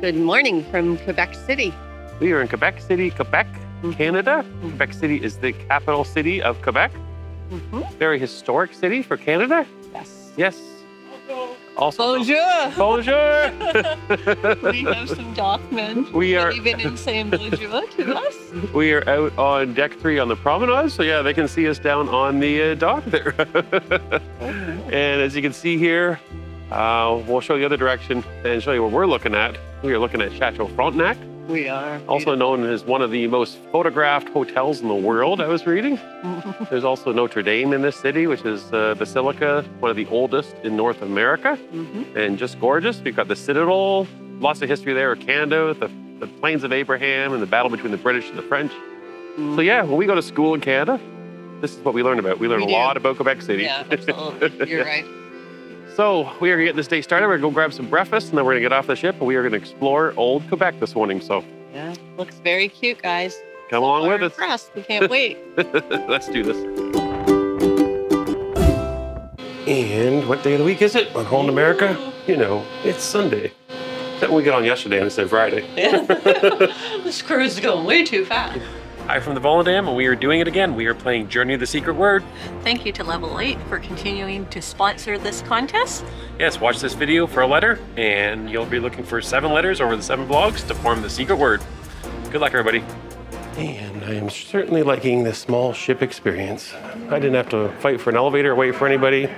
Good morning from Quebec City. We are in Quebec City, Quebec, Canada. Quebec City is the capital city of Quebec. Very historic city for Canada. Yes. Yes. Also, Bonjour. Bonjour. We have some dockmen. We are even in saying bonjour to us. We are out on deck 3 on the promenade, so yeah, they can see us down on the dock there. And as you can see here, we'll show you the other direction and show you what we're looking at. We are looking at Chateau Frontenac. We are. Also known as one of the most photographed hotels in the world, I was reading. There's also Notre Dame in this city, which is a basilica, one of the oldest in North America, and just gorgeous. We've got the Citadel, lots of history there, Canada, the Plains of Abraham, and the battle between the British and the French. So yeah, when we go to school in Canada, this is what we learn about. We learn a lot about Quebec City. Yeah, absolutely. You're right. So we are getting this day started. We're gonna go grab some breakfast and then we're gonna get off the ship and we are gonna explore old Quebec this morning. So yeah, looks very cute, guys. Come along with us. Impressed. We can't wait. Let's do this. And what day of the week is it on Holland America? You know, it's Sunday. Except we got on yesterday and instead of Friday. This cruise is going way too fast. Hi from the Volendam, and we are doing it again. We are playing Journey of the Secret Word. Thank you to Level 8 for continuing to sponsor this contest. Yes, watch this video for a letter, and you'll be looking for 7 letters over the 7 vlogs to form the secret word. Good luck, everybody. And I am certainly liking this small ship experience. I didn't have to fight for an elevator or wait for anybody.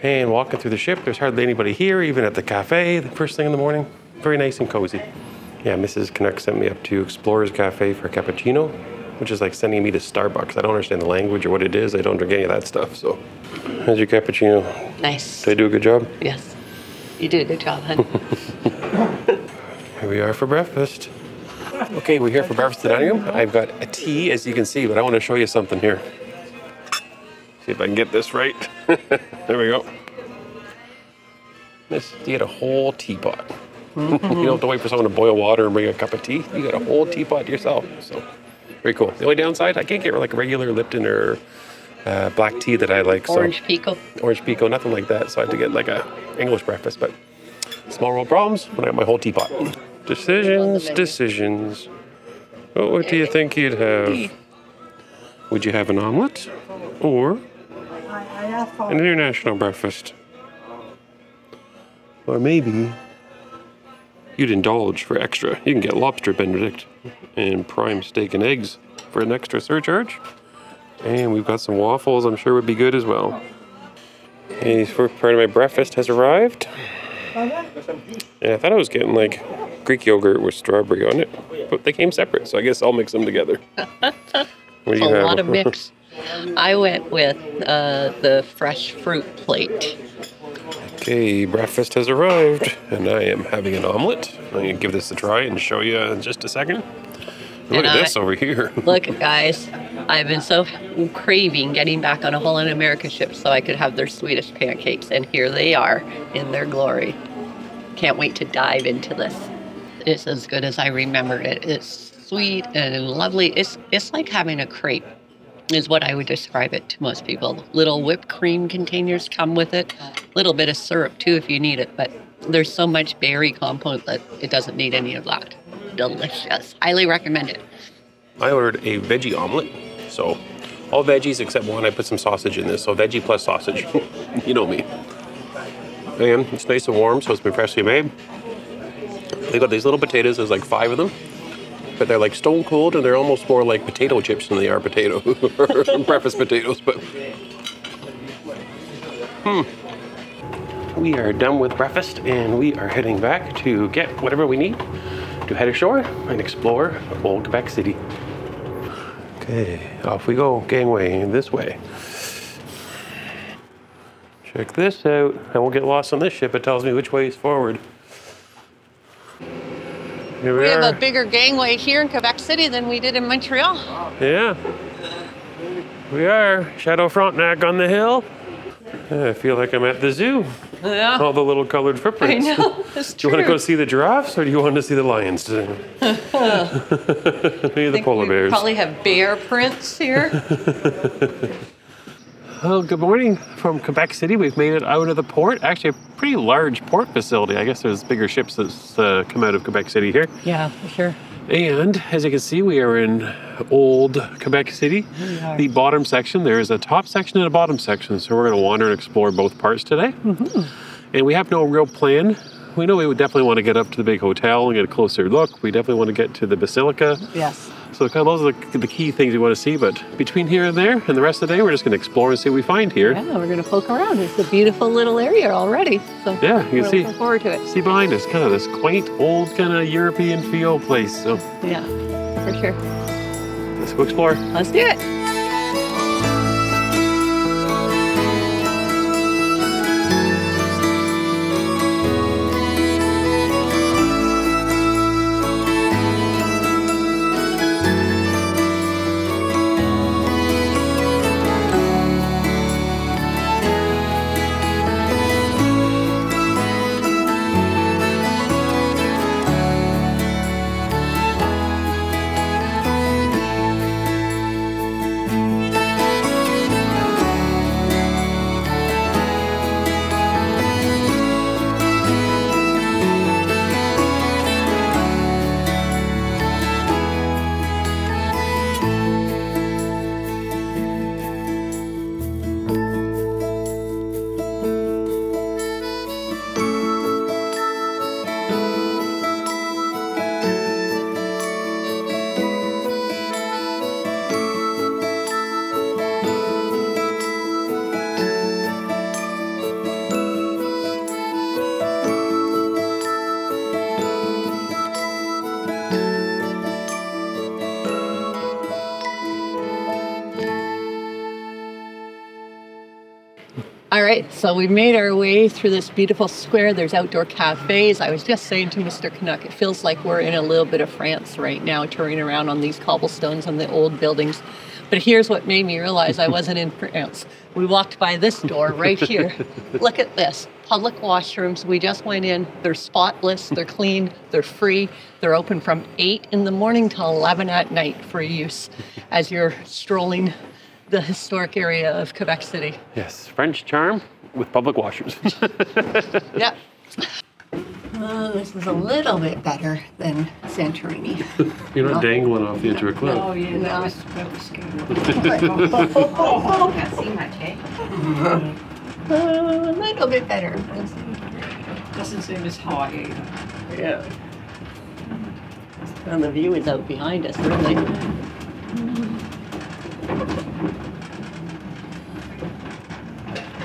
And walking through the ship, there's hardly anybody here, even at the cafe, the first thing in the morning. Very nice and cozy. Yeah, Mrs. Canucks sent me up to Explorer's Cafe for a cappuccino, which is like sending me to Starbucks. I don't understand the language or what it is. I don't drink any of that stuff, so. How's your cappuccino? Nice. Did I do a good job? Yes. You did a good job, honey. Here we are for breakfast. Okay, we're here for breakfast at the dining room. I've got a tea, as you can see, but I want to show you something here. See if I can get this right. There we go. Miss, you get a whole teapot. You don't have to wait for someone to boil water and bring a cup of tea. You got a whole teapot yourself. So, very cool. The only downside, I can't get like a regular Lipton or black tea that I like. Orange Pico. Orange Pico, nothing like that. So I had to get like a English breakfast. But small world problems when I got my whole teapot. Decisions, decisions. What do you think you'd have? Would you have an omelet or an international breakfast? Or maybe you'd indulge for extra. You can get lobster Benedict and prime steak and eggs for an extra surcharge. And we've got some waffles I'm sure would be good as well. And the first part of my breakfast has arrived. And I thought I was getting like Greek yogurt with strawberry on it, but they came separate, so I guess I'll mix them together. What do you have? A lot of mix. I went with the fresh fruit plate. Okay, breakfast has arrived, and I am having an omelet. I'm going to give this a try and show you in just a second. Look at this over here. Look, guys, I've been so craving getting back on a Holland America ship so I could have their Swedish pancakes, and here they are in their glory. Can't wait to dive into this. It's as good as I remember it. It's sweet and lovely. It's like having a crepe, is what I would describe it to most people. Little whipped cream containers come with it. A little bit of syrup too if you need it, but there's so much berry compote that it doesn't need any of that. Delicious. Highly recommend it. I ordered a veggie omelet, so all veggies except one. I put some sausage in this, so veggie plus sausage. You know me. And it's nice and warm, so it's been freshly made. They got these little potatoes. There's like 5 of them. But they're like stone cold, and they're almost more like potato chips than they are potato breakfast potatoes. But we are done with breakfast, and we are heading back to get whatever we need to head ashore and explore old Quebec City. Okay, off we go, gangway this way. Check this out. I won't get lost on this ship. It tells me which way is forward. Here we have a bigger gangway here in Quebec City than we did in Montreal. Yeah. We are. Chateau Frontenac on the hill. I feel like I'm at the zoo. Yeah. All the little colored footprints. I know, it's true. Do you want to go see the giraffes or do you want to see the lions today? Maybe the polar bears. Probably have bear prints here. Well, good morning from Quebec City. We've made it out of the port. Actually, a pretty large port facility. I guess there's bigger ships that come out of Quebec City here. Yeah, for sure. And as you can see, we are in old Quebec City. The bottom section, there's a top section and a bottom section. So we're going to wander and explore both parts today. And we have no real plan. We know we would definitely want to get up to the big hotel and get a closer look. We definitely want to get to the basilica. Yes. So kind of those are the key things we want to see. But between here and there and the rest of the day, we're just going to explore and see what we find here. Yeah, we're going to poke around. It's a beautiful little area already. So yeah, you can see. Looking forward to it. See behind us, kind of this quaint, old, kind of European feel place. So yeah, for sure. Let's go explore. Let's do it. All right, so we made our way through this beautiful square. There's outdoor cafes. I was just saying to Mr. Canuck, it feels like we're in a little bit of France right now, touring around on these cobblestones and the old buildings. But here's what made me realize I wasn't in France. We walked by this door right here. Look at this, public washrooms. We just went in. They're spotless, they're clean, they're free. They're open from 8 in the morning till 11 at night for use as you're strolling the historic area of Quebec City. Yes, French charm with public washrooms. Yep. This is a little bit better than Santorini. You're not dangling off the edge of a cliff. Oh, yeah, that was scary. Can't see much, eh? A little bit better. Doesn't seem as high either. Yeah. And the view is out behind us, really.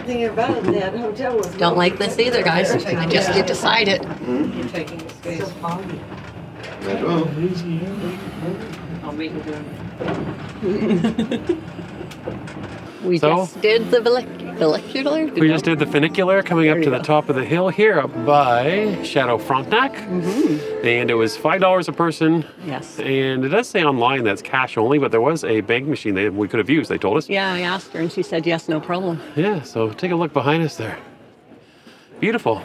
About it, that hotel was Don't like this either, guys. I just did decide it. You're taking the space. So foggy. I'll meet you doing We just did the funicular. We just did the funicular coming up to the top of the hill here up by Chateau Frontenac. And it was $5 a person. Yes. And it does say online that's cash only, but there was a bank machine that we could have used, they told us. Yeah, I asked her and she said yes, no problem. Yeah, so take a look behind us there. Beautiful.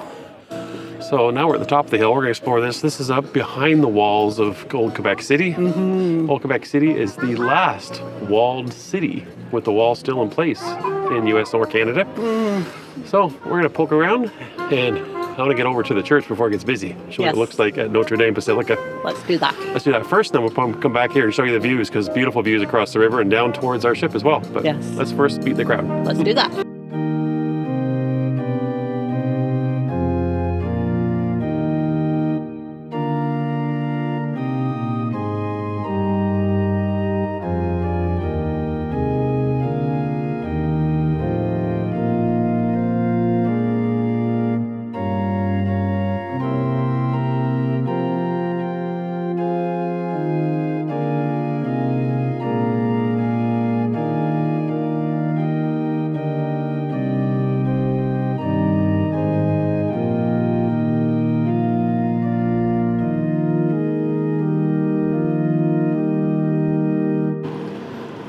So now we're at the top of the hill. We're going to explore this. This is up behind the walls of old Quebec City. Old Quebec City is the last walled city with the wall still in place in US or Canada. So we're going to poke around and I want to get over to the church before it gets busy. Show what it looks like at Notre Dame Basilica. Let's do that. Let's do that first, then we'll come back here and show you the views, because beautiful views across the river and down towards our ship as well. But let's first beat the crowd. Let's do that.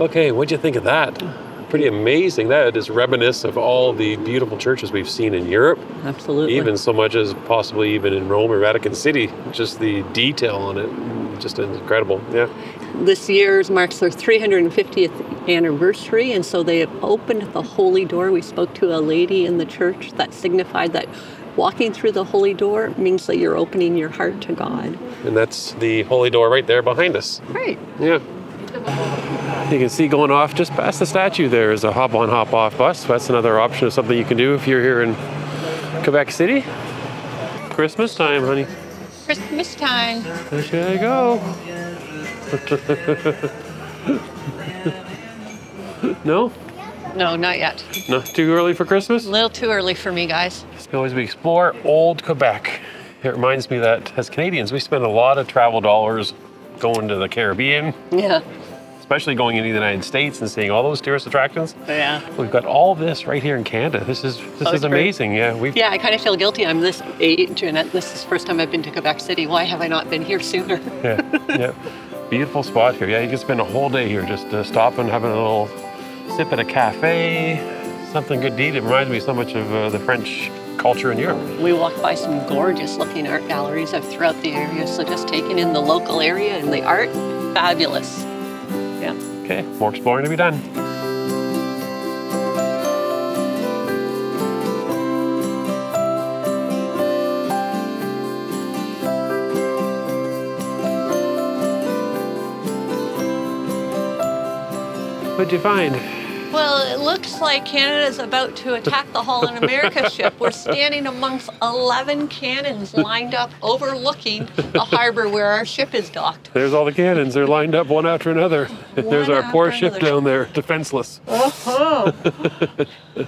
Okay, what'd you think of that? Pretty amazing. That is reminiscent of all the beautiful churches we've seen in Europe. Absolutely. Even so much as possibly even in Rome or Vatican City. Just the detail on it. just incredible. Yeah. This year marks their 350th anniversary, and so they have opened the Holy Door. We spoke to a lady in the church that signified that walking through the Holy Door means that you're opening your heart to God. And that's the Holy Door right there behind us. Right. Yeah. You can see going off just past the statue there is a hop-on, hop-off bus. That's another option of something you can do if you're here in Quebec City. Christmas time, honey. Christmas time. There you go. No? No, not yet. Not too early for Christmas? A little too early for me, guys. As we explore old Quebec, it reminds me that as Canadians, we spend a lot of travel dollars going to the Caribbean. Yeah. Especially going into the United States and seeing all those tourist attractions. Yeah. We've got all this right here in Canada. This is amazing. Yeah. Yeah, I kind of feel guilty. I'm this age, and this is the first time I've been to Quebec City. Why have I not been here sooner? Yeah. Beautiful spot here. Yeah, you can spend a whole day here just stopping, having a little sip at a cafe, something good to eat. It reminds me so much of the French culture in Europe. We walked by some gorgeous looking art galleries throughout the area, so just taking in the local area and the art, fabulous. Yeah. Okay, more exploring to be done. What'd you find? Well, it looks like Canada's about to attack the Holland America ship. We're standing amongst 11 cannons lined up overlooking the harbor where our ship is docked. There's all the cannons. They're lined up one after another. There's our poor ship down there, defenseless. Oh.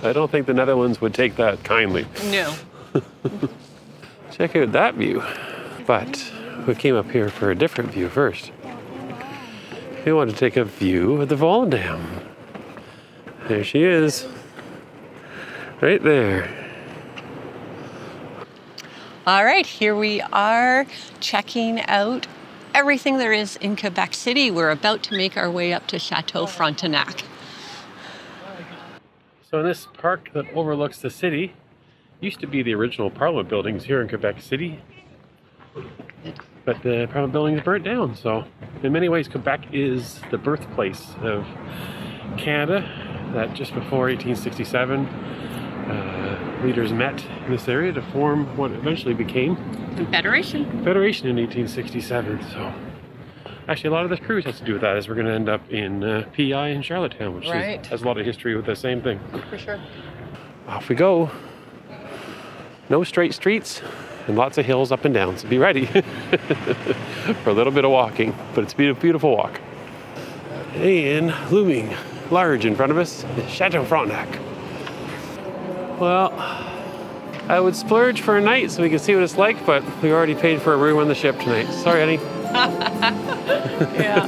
I don't think the Netherlands would take that kindly. No. Check out that view. But we came up here for a different view first. We wanted to take a view of the Volendam. There she is, right there. All right, here we are checking out everything there is in Quebec City. We're about to make our way up to Chateau Frontenac. So this park that overlooks the city used to be the original Parliament buildings here in Quebec City. But the Parliament buildings burnt down, so in many ways Quebec is the birthplace of Canada. That just before 1867, leaders met in this area to form what eventually became Confederation. Confederation in 1867. So actually a lot of this cruise has to do with that, as we're going to end up in PI in Charlottetown, which has a lot of history with the same thing. For sure. Off we go. No straight streets and lots of hills up and down, so be ready for a little bit of walking, but it's a beautiful walk. And looming large in front of us is Chateau Frontenac. Well, I would splurge for a night so we can see what it's like, but we already paid for a room on the ship tonight. Sorry, honey. Yeah.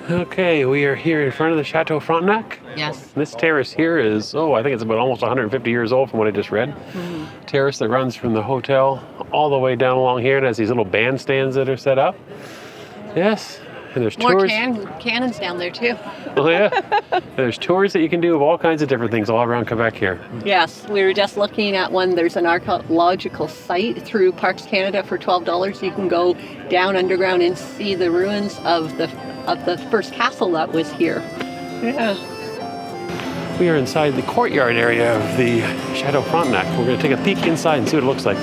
Okay, we are here in front of the Chateau Frontenac. Yes. This terrace here is, I think it's about almost 150 years old from what I just read. Mm-hmm. Terrace that runs from the hotel all the way down along here and has these little bandstands that are set up. Yes, and there's more tours. cannons down there too. Oh yeah, there's tours that you can do of all kinds of different things all around Quebec here. Yes, we were just looking at one. There's an archaeological site through Parks Canada for $12. You can go down underground and see the ruins of the first castle that was here. Yeah. We are inside the courtyard area of the Chateau Frontenac. We're going to take a peek inside and see what it looks like.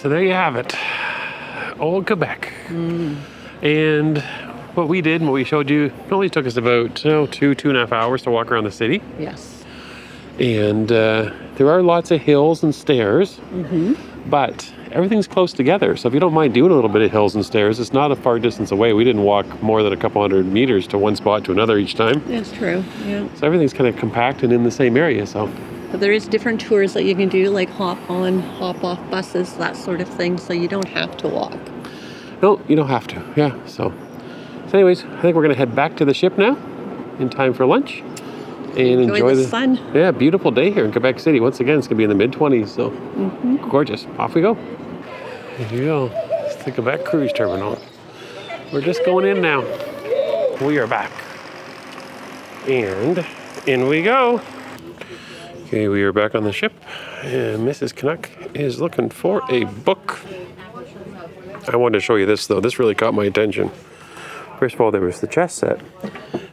So there you have it. Old Quebec. And what we did and what we showed you, it only took us about 2.5 hours to walk around the city. Yes. And there are lots of hills and stairs, but everything's close together. So if you don't mind doing a little bit of hills and stairs, it's not a far distance away. We didn't walk more than a couple hundred meters to one spot to another each time. That's true, yeah. So everything's kind of compact and in the same area, so. But there is different tours that you can do, like hop on, hop off buses, that sort of thing, so you don't have to walk. No, you don't have to, yeah. So anyways, I think we're gonna head back to the ship now in time for lunch and enjoy the sun. Yeah, beautiful day here in Quebec City. Once again, it's gonna be in the mid-20s, so gorgeous. Off we go. Here you go. It's the Quebec Cruise Terminal. We're just going in now. We are back. And in we go. Okay, we are back on the ship, and Mrs. Canuck is looking for a book. I wanted to show you this, though. This really caught my attention. First of all, there was the chess set,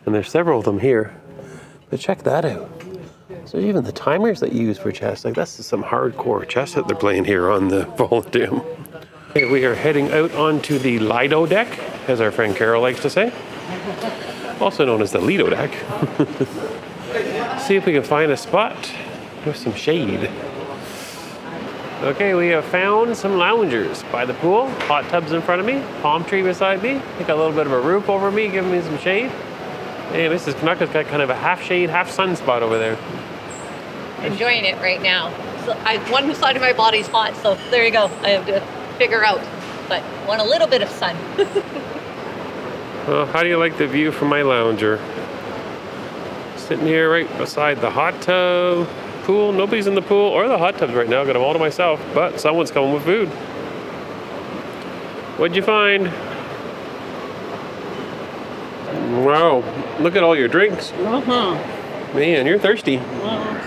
and there's several of them here. But check that out. So even the timers that you use for chess, like that's some hardcore chess that they're playing here on the Volendam. Okay, we are heading out onto the Lido deck, as our friend Carol likes to say. Also known as the Lido deck. See if we can find a spot with some shade. Okay, we have found some loungers by the pool. Hot tubs in front of me, palm tree beside me. I got a little bit of a roof over me, giving me some shade. And Mrs. Canuck has got kind of a half shade, half sun spot over there. Enjoying it right now. So one side of my body's hot, so there you go. I have to figure out, but want a little bit of sun. Well, how do you like the view from my lounger? Sitting here right beside the hot tub. Pool, nobody's in the pool or the hot tubs right now. Got them all to myself, but someone's coming with food. What'd you find? Wow, look at all your drinks. Man, you're thirsty.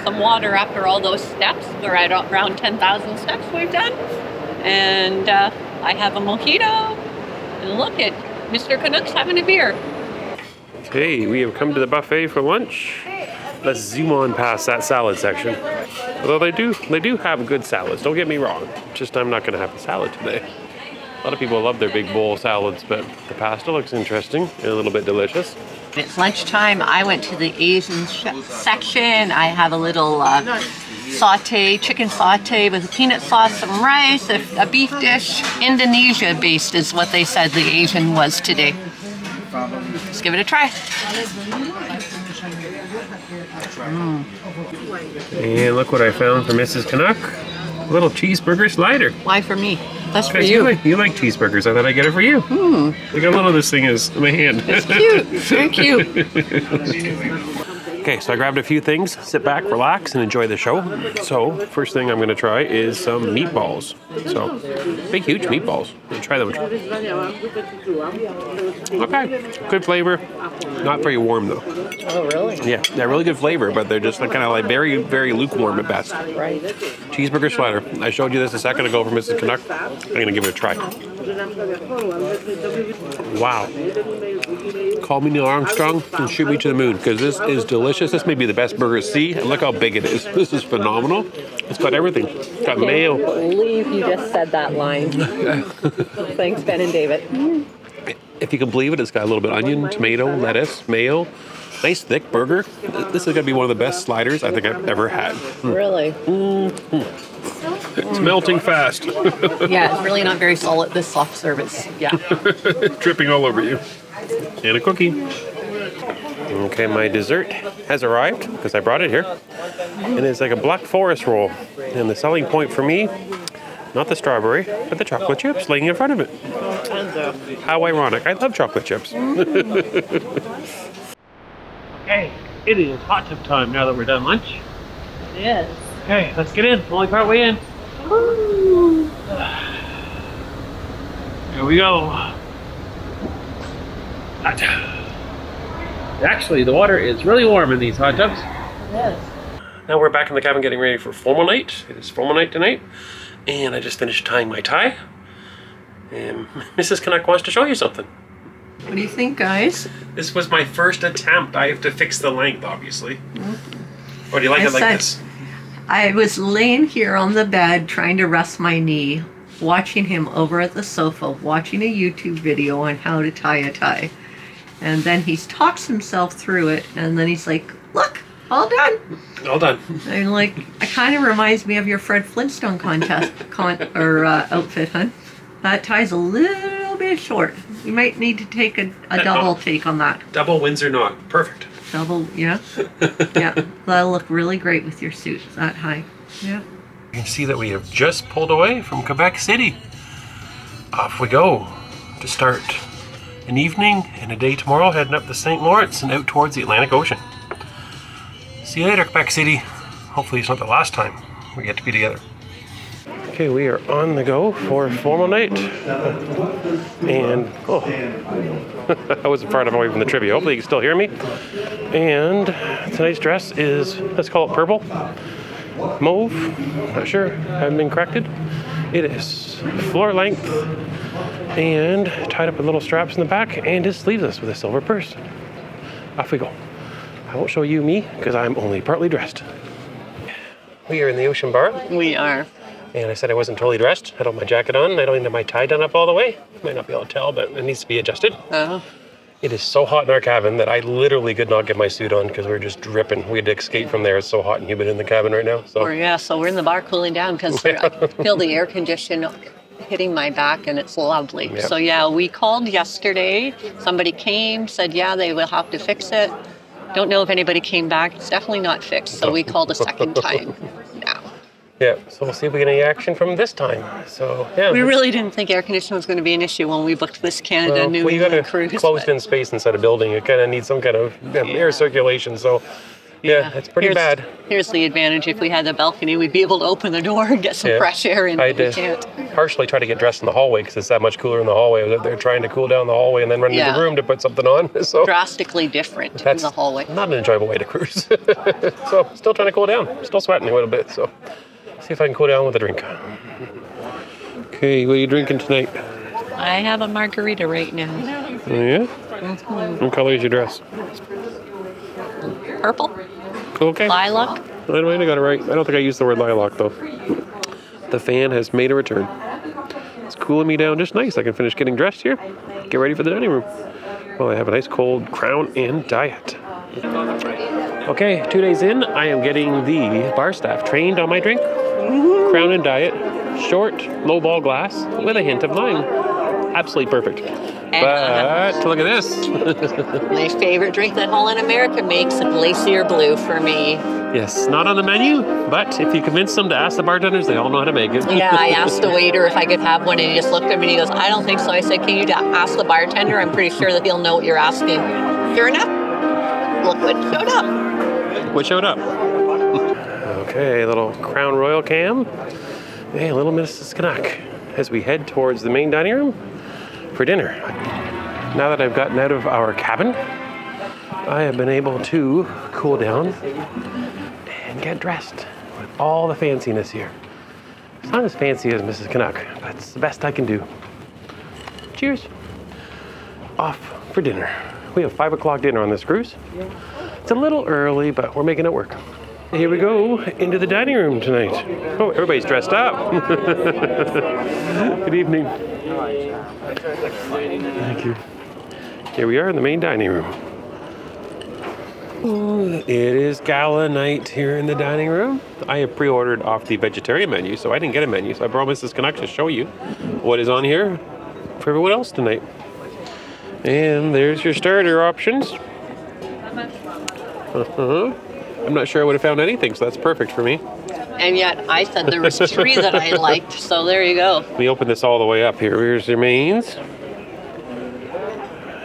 Some water after all those steps. We're at around 10,000 steps we've done. And I have a mojito. And look at Mr. Canucks having a beer. Okay, we have come to the buffet for lunch. Let's zoom on past that salad section. Although they do have good salads, don't get me wrong. Just I'm not gonna have the salad today. A lot of people love their big bowl salads, but the pasta looks interesting and a little bit delicious. It's lunchtime. I went to the Asian section. I have a little chicken saute with peanut sauce, some rice, a beef dish. Indonesia based is what they said the Asian was today. Let's give it a try. And look what I found for Mrs. Canuck. A little cheeseburger slider. Why for me? That's for you. You like cheeseburgers. I thought I'd get it for you. Look how little this thing is in my hand. It's cute. Very cute. Okay, so I grabbed a few things. Sit back, relax, and enjoy the show. So, first thing I'm going to try is some meatballs. So, big, huge meatballs. Let's try them. Okay, good flavor. Not very warm, though. Oh, really? Yeah, they're really good flavor, but they're just kind of like very, very lukewarm at best. Right. Cheeseburger slider. I showed you this a second ago from Mrs. Canuck. I'm going to give it a try. Wow. Call me Neil Armstrong and shoot me to the moon, because this is delicious. This may be the best burger see, and look how big it is. This is phenomenal. It's got everything. It's got mayo. I can't believe you just said that line. Thanks, Ben and David. If you can believe it, it's got a little bit of onion, tomato, lettuce, mayo. Nice thick burger. This is going to be one of the best sliders I think I've ever had. Really? It's melting fast. Yeah, it's really not very solid, this soft service. Yeah. Dripping all over you. And a cookie. Okay, my dessert has arrived because I brought it here. And it's like a black forest roll. And the selling point for me, not the strawberry, but the chocolate chips laying in front of it. How ironic. I love chocolate chips. Okay, it is hot tub time now that we're done lunch. It is. Okay, let's get in. Only part way in. Here we go. Actually, the water is really warm in these hot tubs. It is. Now we're back in the cabin getting ready for formal night. It is formal night tonight. And I just finished tying my tie. And Mrs. Canuck wants to show you something. What do you think, guys? This was my first attempt. I have to fix the length, obviously. Or do you like it like this? I was laying here on the bed trying to rest my knee, watching him over at the sofa, watching a YouTube video on how to tie a tie. And then he talks himself through it, and then he's like, look, all done. All done. And like, it kind of reminds me of your Fred Flintstone contest outfit, hun. That tie's a little bit short. You might need to take a double take on that. Double Windsor knot. Perfect. Double, yeah. Yeah, that'll look really great with your suit that high. Yeah. You can see that we have just pulled away from Quebec City. Off we go to start an evening and a day tomorrow, heading up the St. Lawrence and out towards the Atlantic Ocean. See you later, Quebec City. Hopefully it's not the last time we get to be together. Okay, we are on the go for a formal night. And, I wasn't far enough away from the trivia. Hopefully you can still hear me. And tonight's dress is, let's call it purple. Mauve, not sure, haven't been corrected. It is floor length and tied up with little straps in the back and is sleeveless with a silver purse. Off we go. I won't show you me because I'm only partly dressed. We are in the Ocean Bar. We are. And I said I wasn't totally dressed. I don't have my jacket on. I don't even have my tie done up all the way. You might not be able to tell, but it needs to be adjusted. It is so hot in our cabin that I literally could not get my suit on because we were just dripping. We had to escape from there. It's so hot and humid in the cabin right now. So so we're in the bar cooling down because I feel the air condition hitting my back and it's lovely. Yep. So yeah, we called yesterday. Somebody came, said they will have to fix it. Don't know if anybody came back. It's definitely not fixed. So we called a second time now. Yeah, so we'll see if we get any action from this time. So yeah, we really didn't think air conditioning was going to be an issue when we booked this Canada New England cruise. Closed-in space inside a building. It kind of needs some kind of air circulation. So yeah, it's pretty bad. Here's the advantage: if we had the balcony, we'd be able to open the door and get some fresh air in. I did partially try to get dressed in the hallway because it's that much cooler in the hallway. I was out there trying to cool down the hallway and then run into the room to put something on. So drastically different in the hallway. Not an enjoyable way to cruise. So still trying to cool down. Still sweating a little bit. So. See if I can cool down with a drink. Okay, what are you drinking tonight? I have a margarita right now. Oh, yeah? Mm-hmm. What color is your dress? Purple. Okay. Lilac. I might have got it right. I don't think I used the word lilac, though. The fan has made a return. It's cooling me down just nice. I can finish getting dressed here. Get ready for the dining room. Well, I have a nice cold Crown and Diet. Okay, 2 days in, I am getting the bar staff trained on my drink. Crown and Diet, short, low ball glass with a hint of lime. Absolutely perfect. But look at this. My favorite drink that Holland America makes, a Glacier Blue for me. Yes, not on the menu, but if you convince them to ask the bartenders, they all know how to make it. Yeah, I asked the waiter if I could have one, and he just looked at me and he goes, I don't think so. I said, can you ask the bartender? I'm pretty sure that he'll know what you're asking. Sure enough, look what showed up. What showed up? Okay, a little Crown Royal cam. Hey, a little Mrs. Canuck as we head towards the main dining room for dinner. Now that I've gotten out of our cabin, I have been able to cool down and get dressed with all the fanciness here. It's not as fancy as Mrs. Canuck, but it's the best I can do. Cheers. Off for dinner. We have 5 o'clock dinner on this cruise. It's a little early, but we're making it work. Here we go into the dining room tonight. Oh, everybody's dressed up. Good evening. Thank you. Here we are in the main dining room. It is gala night here in the dining room. I have pre-ordered off the vegetarian menu, so I didn't get a menu. So I brought Mrs. Canuck to show you what is on here for everyone else tonight. And there's your starter options. I'm not sure I would have found anything, so that's perfect for me. And yet I said there was 3 that I liked, so there you go. Let me open this all the way up here. Here's your mains.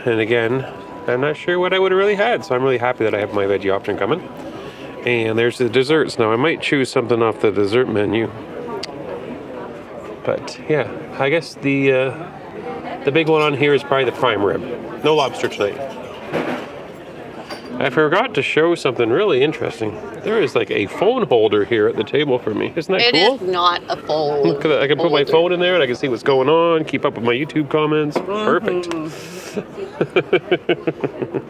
And again, I'm not sure what I would have really had, so I'm really happy that I have my veggie option coming. And there's the desserts. Now I might choose something off the dessert menu. But yeah, I guess the big one on here is probably the prime rib. No lobster tonight. I forgot to show something really interesting. There is like a phone holder here at the table for me. Isn't that cool? It is not a phone. Look at that. I can put my phone in there and I can see what's going on, keep up with my YouTube comments. Perfect.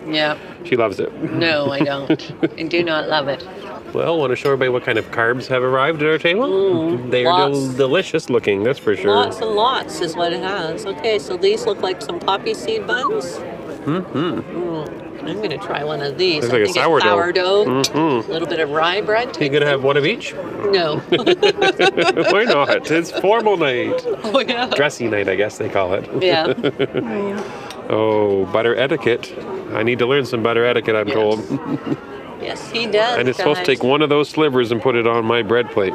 Yeah. She loves it. No, I don't. I do not love it. Well, want to show everybody what kind of carbs have arrived at our table? They are delicious looking, that's for sure. Lots and lots is what it has. Okay, so these look like some poppy seed buns. I'm going to try one of these. Looks like a sourdough. A little bit of rye bread. You going to have one of each? No. Why not? It's formal night. Oh, yeah. Dressy night, I guess they call it. Yeah. Oh, butter etiquette. I need to learn some butter etiquette, I'm told. Yes, he does. And it's supposed to take one of those slivers and put it on my bread plate.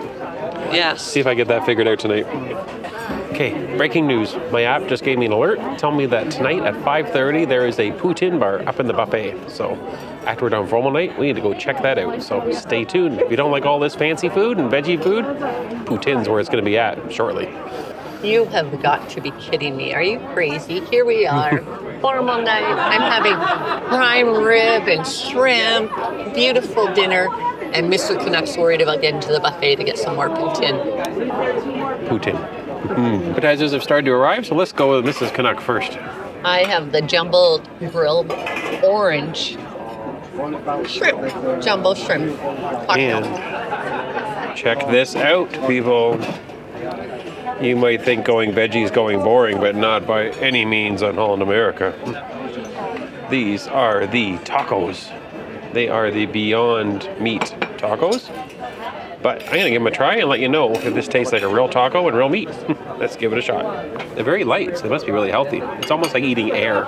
Yes. See if I get that figured out tonight. Okay, breaking news. My app just gave me an alert telling me that tonight at 5:30 there is a poutine bar up in the buffet. So after we're done formal night, we need to go check that out. So stay tuned. If you don't like all this fancy food and veggie food, poutine's where it's going to be at shortly. You have got to be kidding me. Are you crazy? Here we are. Formal night. I'm having prime rib and shrimp. Beautiful dinner. And Mr. Canucks worried about getting to the buffet to get some more poutine. Poutine. Appetizers have started to arrive, so let's go with Mrs. Canuck first. I have the jumbo grilled orange shrimp. Jumbo shrimp. And check this out, people. You might think going veggie is going boring, but not by any means on Holland America. These are the tacos. They are the Beyond Meat tacos. But I'm going to give them a try and let you know if this tastes like a real taco and real meat. Let's give it a shot. They're very light, so they must be really healthy. It's almost like eating air.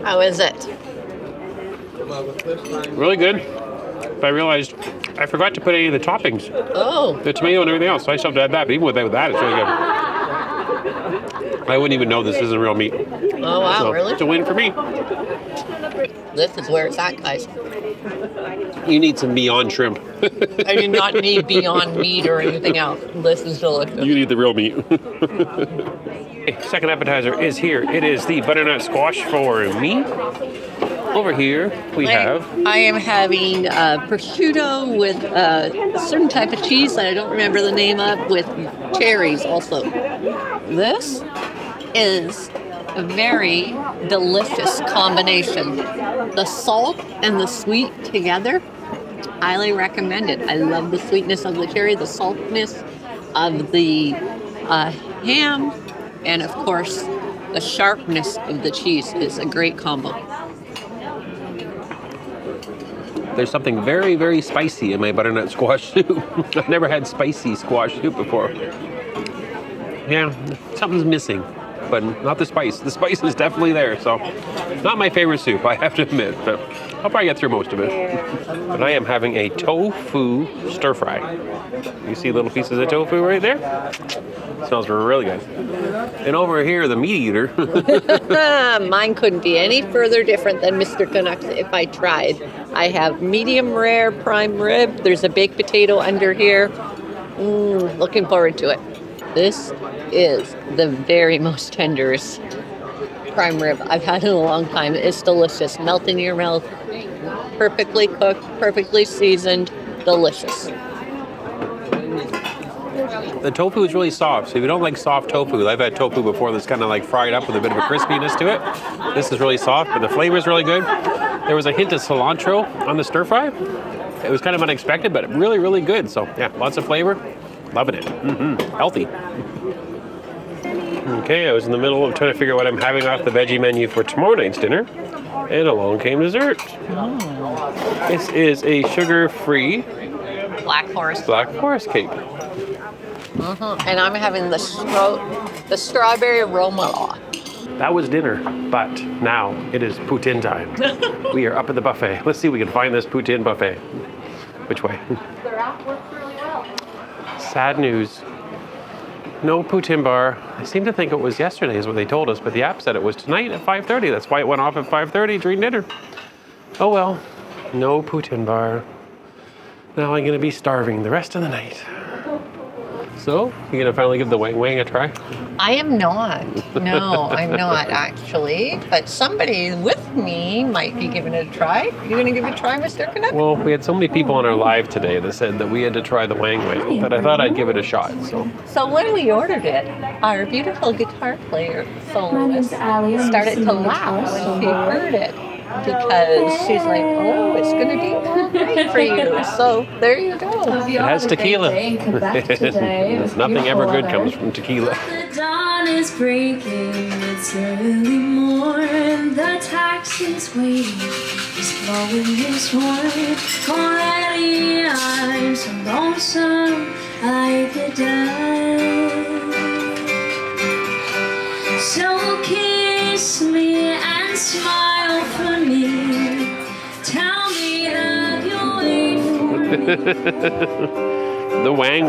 How is it? Really good. But I realized I forgot to put any of the toppings. Oh. The tomato and everything else. So I still have to add that. But even without that, it's really good. I wouldn't even know this isn't real meat. Oh, wow, So really? it's a win for me. This is where it's at, guys. You need some Beyond shrimp. I do not need Beyond Meat or anything else. This is delicious. You need the real meat. Okay, second appetizer is here. It is the butternut squash for me. Over here, we have... I am having prosciutto with a certain type of cheese that I don't remember the name of, with cherries also. This is a very delicious combination. The salt and the sweet together, highly recommended. I love the sweetness of the cherry, the saltiness of the ham, and of course, the sharpness of the cheese is a great combo. There's something very, very spicy in my butternut squash soup. I've never had spicy squash soup before. Yeah, something's missing, but not the spice. The spice is definitely there, so not my favorite soup, I have to admit, but I'll probably get through most of it. But I am having a tofu stir fry. You see little pieces of tofu right there? Smells really good. And over here, the meat eater. Mine couldn't be any further different than Mr. Canucks if I tried. I have medium rare prime rib. There's a baked potato under here. Looking forward to it. This is the very most tenderest prime rib I've had in a long time. It's delicious. Melt in your mouth. Perfectly cooked, perfectly seasoned. Delicious. The tofu is really soft, so if you don't like soft tofu, I've had tofu before that's kind of like fried up with a bit of a crispiness to it. This is really soft, but the flavor is really good. There was a hint of cilantro on the stir fry. It was kind of unexpected, but really, really good. So yeah, lots of flavor. Loving it. Healthy. Okay, I was in the middle of trying to figure out what I'm having off the veggie menu for tomorrow night's dinner, and along came dessert. This is a sugar-free Black Forest cake. And I'm having the strawberry aroma. That was dinner, but now it is poutine time. We are up at the buffet. Let's see if we can find this poutine buffet. Which way? Their app works really well. Sad news. No poutine bar. I seem to think it was yesterday is what they told us, but the app said it was tonight at 5:30. That's why it went off at 5:30 during dinner. Oh well, no poutine bar. Now I'm gonna be starving the rest of the night. So, you gonna finally give the Weng a try? I am not. No, I'm not actually. But somebody with me might be giving it a try. You going to give it a try, Mr. Canuck? Well, we had so many people on our live today that said that we had to try the Weng, but I thought I'd give it a shot. So when we ordered it, our beautiful guitar player soloist started to laugh when she heard it. Because she's like, oh, it's going to be great for you. So there you go. It has tequila. Nothing ever good comes from tequila. The dawn is breaking, it's early morn. The taxi's waiting, he's blowing his horn. Already I'm so lonesome, I could die. So kiss me and smile for me. Tell me that you'll wait for me. The Weng.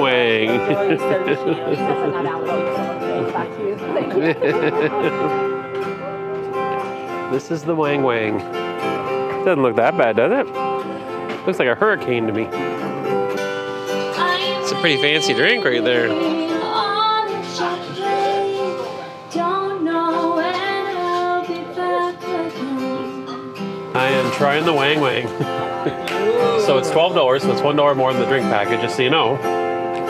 This is the Weng. Doesn't look that bad, does it? Looks like a hurricane to me. It's a pretty fancy drink right there. I am trying the Weng. So it's $12, so it's $1 more than the drink package, just so you know.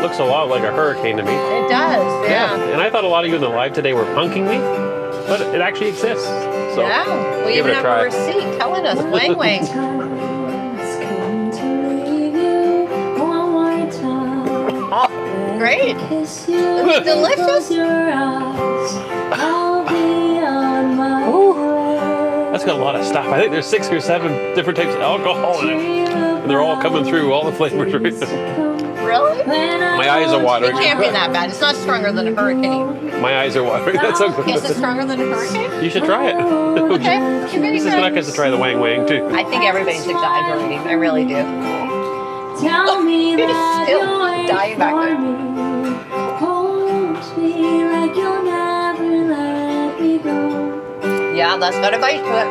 Looks a lot like a hurricane to me. It does, yeah. And I thought a lot of you in the live today were punking me, but it actually exists. So yeah, we even have a receipt telling us Weng. Oh, great. It's delicious. That's got a lot of stuff. I think there's 6 or 7 different types of alcohol in it. And they're all coming through, all the flavors right now. Really? My eyes are watering. It can't be that bad. It's not stronger than a hurricane. My eyes are watering. That's so good. Is it stronger than a hurricane? You should try it. Okay. Mrs. Canuck has to try the Weng too. I think everybody's exaggerating. I really do. Tell me You're that still you'll dying back there. Hold me like you'll never let me go. Yeah, that's got a bite to it.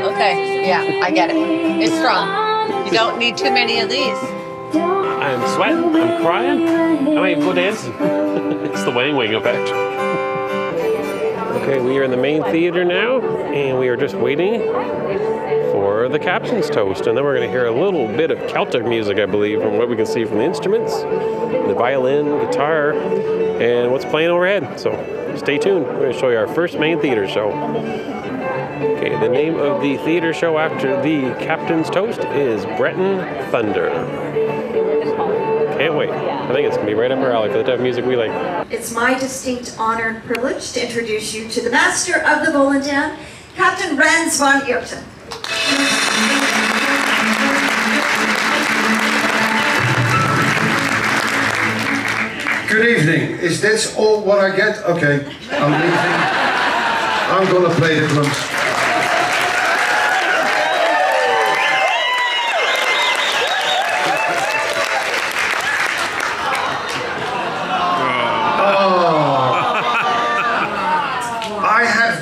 Okay, yeah, I get it. It's strong. You don't need too many of these. I'm sweating, I'm crying, I might even go dancing. It's the Weng effect. Okay, we are in the main theater now, and we are just waiting for the captain's toast. And then we're going to hear a little bit of Celtic music, I believe, from what we can see from the instruments, the violin, guitar, and what's playing overhead. So stay tuned. We're going to show you our first main theater show. Okay, the name of the theater show after the captain's toast is Breton Thunder. Can't wait. I think it's going to be right up our alley for the type of music we like. It's my distinct honor and privilege to introduce you to the master of the Volendam, Captain Rens van Eerten. Good evening. Is this all what I get? Okay, I'm leaving. I'm going to play the drums.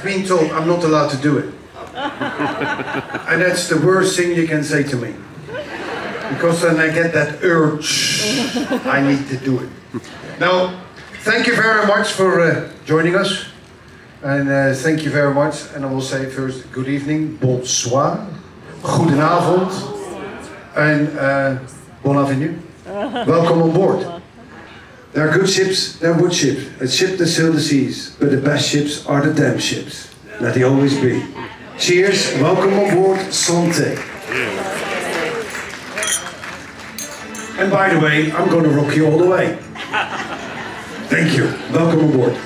Been told I'm not allowed to do it, and that's the worst thing you can say to me, because then I get that urge. I need to do it. Now, thank you very much for joining us, and thank you very much. And I will say first, good evening, bonsoir, goedenavond, and bon avenue. Welcome on board. There are good ships, there are wood ships, a ship that sail the seas, but the best ships are the damn ships. Let they always be. Cheers, welcome on board, santé. And by the way, I'm going to rock you all the way. Thank you, welcome on board.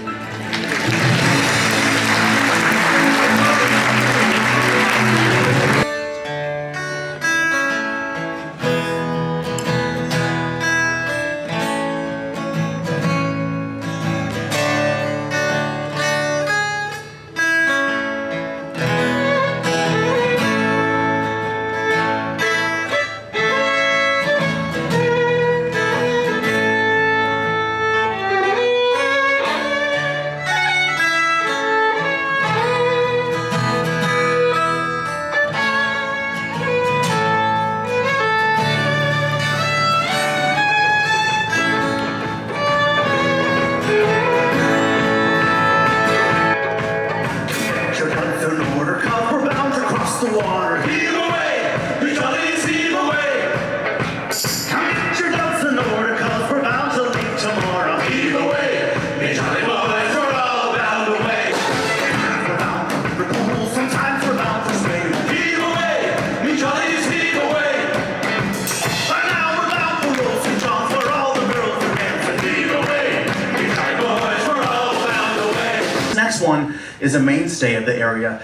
is a mainstay of the area.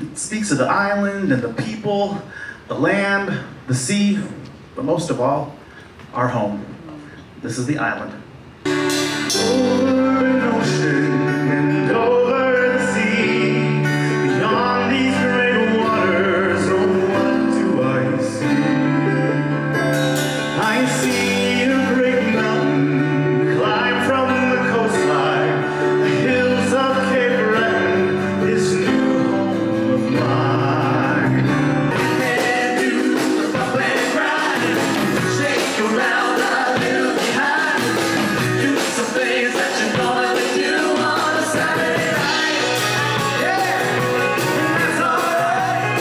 It speaks of the island and the people, the land, the sea, but most of all, our home. This is the island. Over an ocean and over the sea, beyond these great waters, oh, what do I see? I see a great mountain climb from the coastline, the hills of Cape Breton, this new home of mine. Head to the pub and grind, shake around a little behind, do some things that you normally do on a Saturday night. Yeah, that's alright.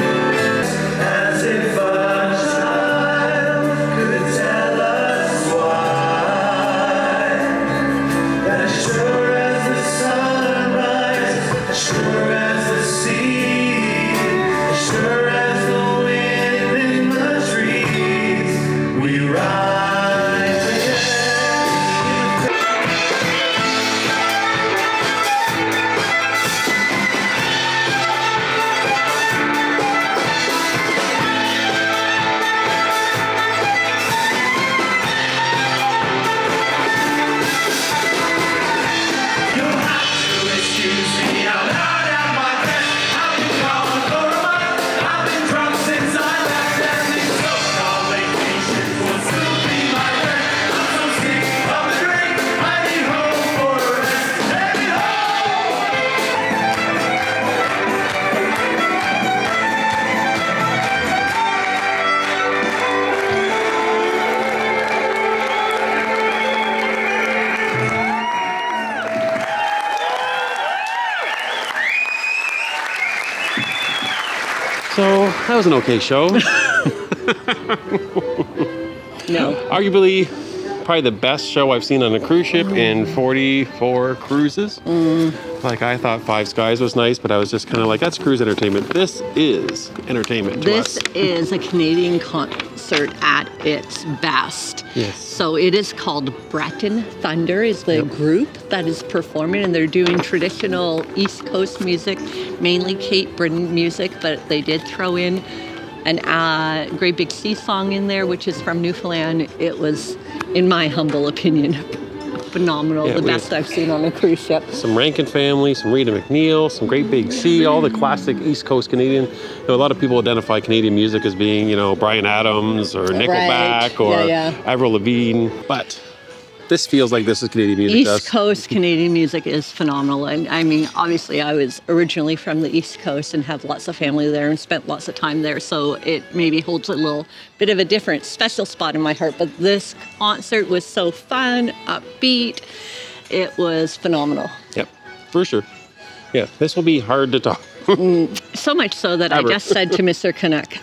As if a child could tell us why, that as sure as the sunrise, as sure as the sea, as sure as the wind in the trees, we rise again. You'll have to excuse me, I'm not at my best. I've been gone for a month, I've been drunk since I left, and these so-called vacations will soon be my rent. I'm so sick of the drink, I need home for a rest. Take me home! So that was an okay show. No. Arguably, probably the best show I've seen on a cruise ship in 44 cruises. Like, I thought Five Skies was nice, but I was just kind of like, that's cruise entertainment. This is entertainment to This us. is a Canadian concert at its best. Yes. So it is called Breton Thunder is the group that is performing, and they're doing traditional East Coast music, mainly Cape Breton music, but they did throw in an Great Big Sea song in there, which is from Newfoundland. It was, in my humble opinion, phenomenal. Yeah, the we best had- I've seen on a cruise ship. Some Rankin Family, some Rita McNeil, some Great Big Sea, all the classic East Coast Canadian. You know, a lot of people identify Canadian music as being, you know, Bryan Adams or Nickelback or Avril Lavigne, but this feels like this is Canadian music to us. East Coast Canadian music is phenomenal. And I mean, obviously I was originally from the East Coast and have lots of family there and spent lots of time there. So it maybe holds a little bit of a different special spot in my heart. But this concert was so fun, upbeat. It was phenomenal. Yep, for sure. Yeah, this will be hard to top. So much so that Ever. I just said to Mr. Canuck,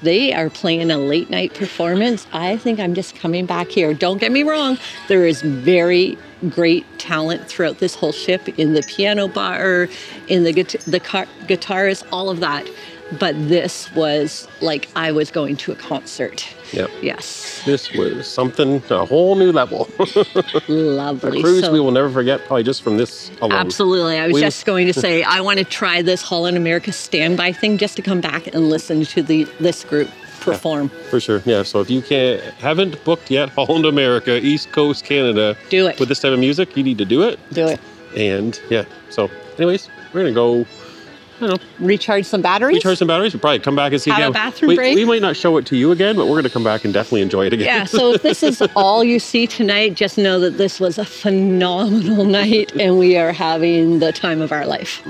they are playing a late night performance. I think I'm just coming back here. Don't get me wrong. There is very great talent throughout this whole ship in the piano bar, in the guitars, all of that. But this was like I was going to a concert. Yep. Yes. This was something, a whole new level. Lovely. A cruise So- we will never forget, probably just from this alone. Absolutely. I was We- just going to say, I want to try this Holland America standby thing just to come back and listen to this group perform. For sure, yeah. So if you haven't booked yet Holland America, East Coast Canada, Do it. with this type of music, you need to do it. Do it. And yeah, so anyways, we're gonna go, I don't know, Recharge some batteries. recharge some batteries. We'll probably come back and see Have again. a bathroom break. We might not show it to you again, but we're gonna come back and definitely enjoy it again. Yeah, so if this is all you see tonight, just know that this was a phenomenal night and we are having the time of our life.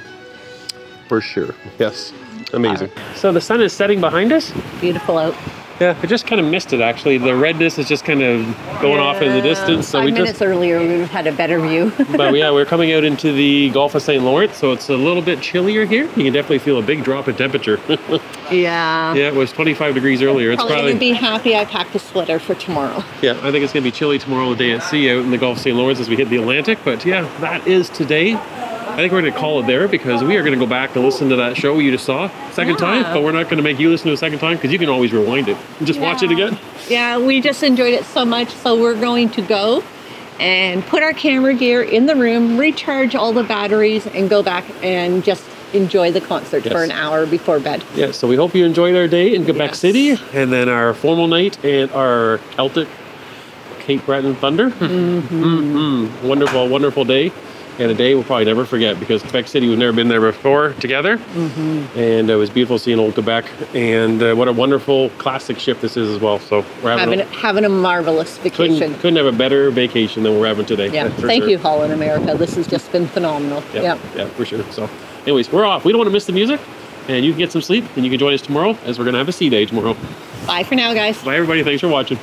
For sure, yes, amazing. So the sun is setting behind us. Beautiful out. Yeah, I just kind of missed it actually. The redness is just kind of going off in the distance. So 5 minutes earlier, we would have had a better view. But yeah, we're coming out into the Gulf of St. Lawrence, so it's a little bit chillier here. You can definitely feel a big drop in temperature. Yeah. Yeah, it was 25 degrees earlier. It's Probably gonna be happy I packed a sweater for tomorrow. Yeah, I think it's going to be chilly tomorrow, the day at sea out in the Gulf of St. Lawrence as we hit the Atlantic. But yeah, that is today. I think we're going to call it there because we are going to go back and listen to that show you just saw second time. But we're not going to make you listen to a second time because you can always rewind it and just watch it again. Yeah, we just enjoyed it so much. So we're going to go and put our camera gear in the room, recharge all the batteries, and go back and just enjoy the concert for an hour before bed. Yeah, so we hope you enjoyed our day in Quebec City and then our formal night and our Celtic Cape Breton Thunder. Wonderful, wonderful day. And a day we'll probably never forget because Quebec City, we've never been there before together. And it was beautiful seeing old Quebec. And what a wonderful classic ship this is as well. So we're having a marvelous vacation. Couldn't have a better vacation than we're having today. Yeah, thank you, Holland America. This has just been phenomenal. Yeah, for sure. So anyways, we're off. We don't want to miss the music. And you can get some sleep and you can join us tomorrow as we're going to have a sea day tomorrow. Bye for now, guys. Bye, everybody. Thanks for watching.